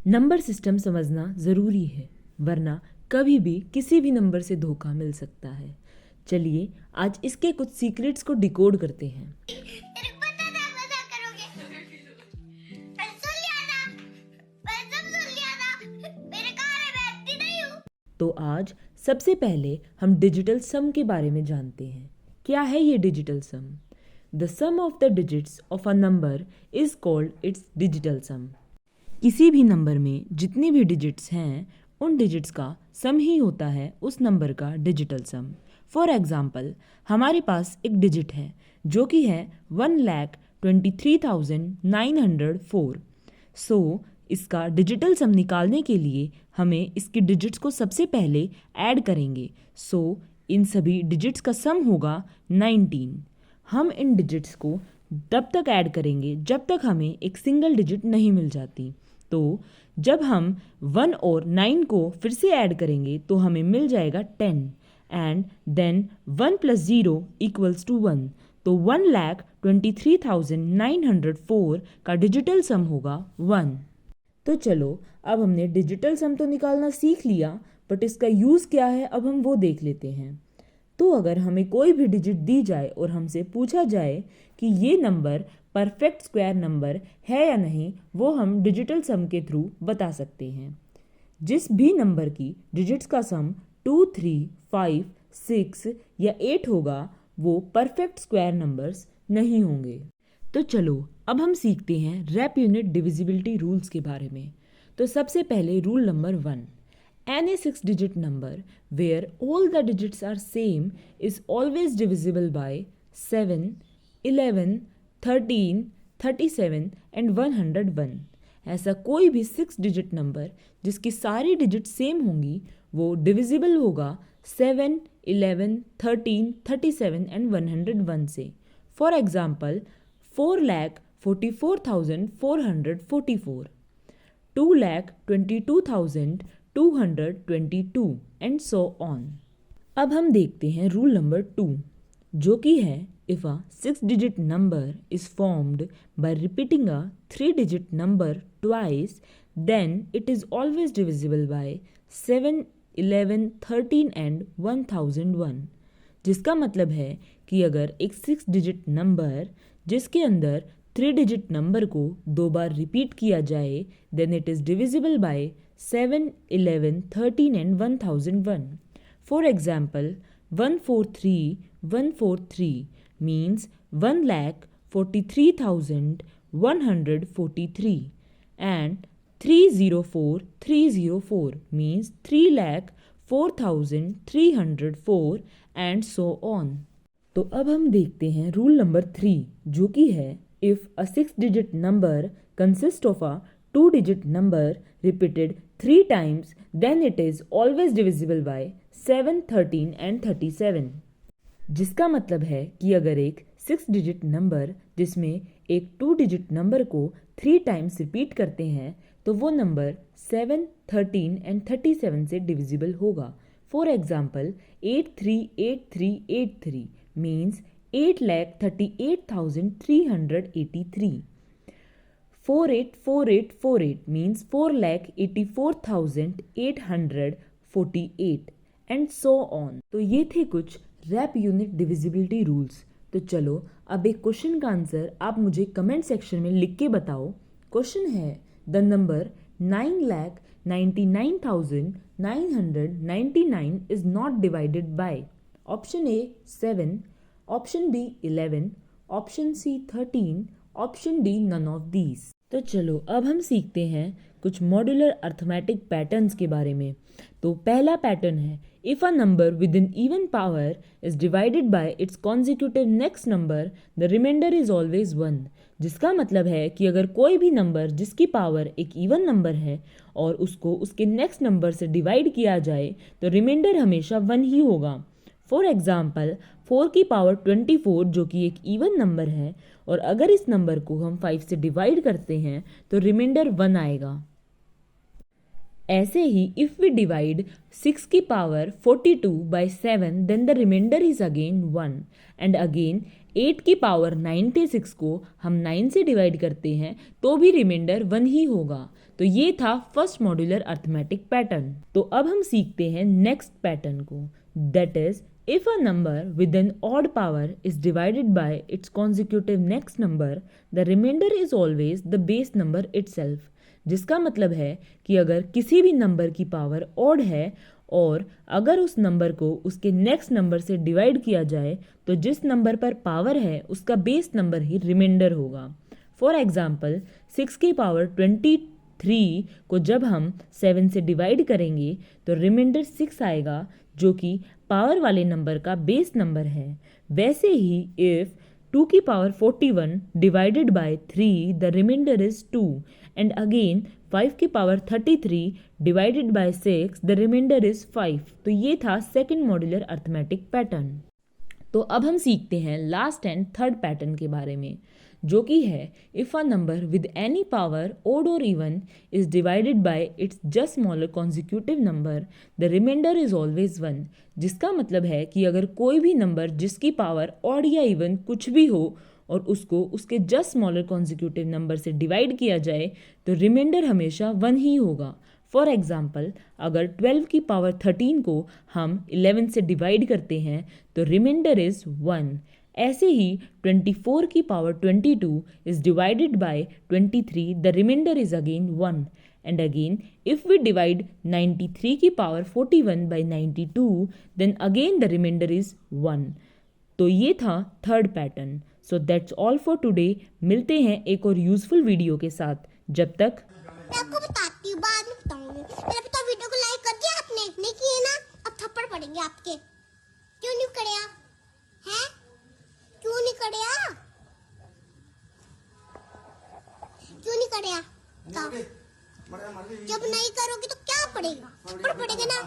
Number system समझना ज़रूरी है, वरना कभी भी किसी भी नंबर से धोखा मिल सकता है। चलिए आज इसके कुछ सीक्रेट्स को डिकोड करते हैं। तो आज सबसे पहले हम डिजिटल सम के बारे में जानते हैं। क्या है ये digital sum? The sum of the digits of a number is called its digital sum. किसी भी नंबर में जितने भी डिजिट्स हैं उन डिजिट्स का सम ही होता है उस नंबर का डिजिटल सम। फॉर एग्जाम्पल, हमारे पास एक डिजिट है जो कि है 1,23,904। सो इसका डिजिटल सम निकालने के लिए हमें इसकी डिजिट्स को सबसे पहले ऐड करेंगे। सो इन सभी डिजिट्स का सम होगा 19। हम इन डिजिट्स को तब तक ऐड करेंगे जब तक हमें एक सिंगल डिजिट नहीं मिल जाती। तो जब हम 1 और 9 को फिर से ऐड करेंगे तो हमें मिल जाएगा 10 एंड देन 1 + 0 = 1। तो 1,23,904 का डिजिटल सम होगा 1। तो चलो अब हमने डिजिटल सम तो निकालना सीख लिया, बट इसका यूज़ क्या है अब हम वो देख लेते हैं। तो अगर हमें कोई भी डिजिट दी जाए और हमसे पूछा जाए कि ये नंबर परफेक्ट स्क्वायर नंबर है या नहीं, वो हम डिजिटल सम के थ्रू बता सकते हैं। जिस भी नंबर की डिजिट्स का सम 2, 3, 5, 6 या 8 होगा वो परफेक्ट स्क्वायर नंबर्स नहीं होंगे। तो चलो अब हम सीखते हैं रैप यूनिट डिविजिबिलिटी रूल्स के बारे में। तो सबसे पहले rule number 1, any 6-digit number where all the digits are same is always divisible by 7, 11, 13, 37 and 101। ऐसा कोई भी 6-digit नंबर जिसकी सारी डिजिट सेम होंगी वो डिविजिबल होगा 7, 11, 13, 37 एंड 101 से। For example 4,44,444, 2,22,222 and so on. अब हम देखते हैं रूल नंबर 2, जो कि है if a 6-digit number is formed by repeating a 3-digit number twice then it is always divisible by 7, 11, 13 and 1001। जिसका मतलब है कि अगर एक 6-digit नंबर जिसके अंदर 3-digit नंबर को 2 बार रिपीट किया जाए then it is divisible by 7, 11, 13 and 1001। For example 143,143 means 1,43,143 and 304,304 means 3,04,304 and so on। तो अब हम देखते हैं रूल नंबर 3, जो कि है if a 6-digit number consist of a 2-digit number repeated 3 times then it is always divisible by 7, 13 and 37। जिसका मतलब है कि अगर एक 6-digit नंबर जिसमें एक 2-digit नंबर को 3 times रिपीट करते हैं तो वो नंबर 7, 13 एंड 37 से डिविजिबल होगा। For example 83,83,83 means 8,38,383। 48,48,48 means 4,84,848 and so on. तो ये थे कुछ रैप यूनिट डिविजिबिलिटी रूल्स। तो चलो अब एक क्वेश्चन का आंसर आप मुझे कमेंट सेक्शन में लिख के बताओ। क्वेश्चन है the number 9,99,999 is not divided by option A 7, option B 11, option C 13, option D none of these. तो चलो अब हम सीखते हैं कुछ मॉड्यूलर अर्थमेटिक पैटर्न्स के बारे में। तो पहला पैटर्न है if a number with in even power is divided by its consecutive next number the remainder is always 1। जिसका मतलब है कि अगर कोई भी नंबर जिसकी पावर एक इवन नंबर है और उसको उसके नेक्स्ट नंबर से डिवाइड किया जाए तो रिमाइंडर हमेशा 1 ही होगा। फॉर एग्जाम्पल 4 की पावर 24 जो कि एक इवन नंबर है और अगर इस नंबर को हम 5 से डिवाइड करते हैं तो रिमाइंडर 1 आएगा। ऐसे ही इफ वी डिवाइड 6 की power 42 by 7 then the remainder is again 1 and again 8 की पावर 96 को हम 9 से डिवाइड करते हैं तो भी रिमाइंडर 1 ही होगा। तो ये था फर्स्ट मॉड्यूलर अर्थमेटिक पैटर्न। तो अब हम सीखते हैं नेक्स्ट पैटर्न को, that is if a number with an odd power is divided by its consecutive next number, the remainder is always the base number itself। जिसका मतलब है कि अगर किसी भी नंबर की पावर ऑड है और अगर उस नंबर को उसके नेक्स्ट नंबर से डिवाइड किया जाए तो जिस नंबर पर पावर है उसका बेस नंबर ही रिमाइंडर होगा। फॉर एग्जाम्पल 6 की पावर 23 को जब हम 7 से डिवाइड करेंगे तो रिमाइंडर 6 आएगा जो कि पावर वाले नंबर का बेस नंबर है। वैसे ही इफ 2 की power 41 divided by 3 the remainder is 2 and again 5 की power 33 divided by 6 the remainder is 5। तो ये था सेकंड मॉड्यूलर अर्थमेटिक पैटर्न। तो अब हम सीखते हैं लास्ट एंड थर्ड पैटर्न के बारे में, जो कि है if a number with any power odd और even is divided by its just smaller consecutive number the remainder is always 1। जिसका मतलब है कि अगर कोई भी नंबर जिसकी पावर ऑड या इवन कुछ भी हो और उसको उसके जस्ट स्मॉलर कॉन्जिक्यूटिव नंबर से डिवाइड किया जाए तो रिमाइंडर हमेशा 1 ही होगा। फॉर एग्जाम्पल अगर 12 की पावर 13 को हम 11 से डिवाइड करते हैं तो रिमाइंडर इज 1। ऐसे ही 24 की power 22 is divided by 23 the remainder is again 1 and again if we divide 93 की power 41 by 92 then again the remainder is 1। तो ये था third pattern. So that's all for today. मिलते हैं एक और यूजफुल वीडियो के साथ, जब तक मैं आपको बताती हूँ, बाद में बताऊंगी। मेरे पिता वीडियो को लाइक कर दिया आपने? नहीं किए ना? अब थप्पड़ पड़ेंगे आपके। क्यों नहीं करेया? हैं? क्यों नहीं करेया? क्यों नहीं करेया? जब नहीं करोगे तो क्या पड़ेगा? थप्पड़ पड़ेगा ना।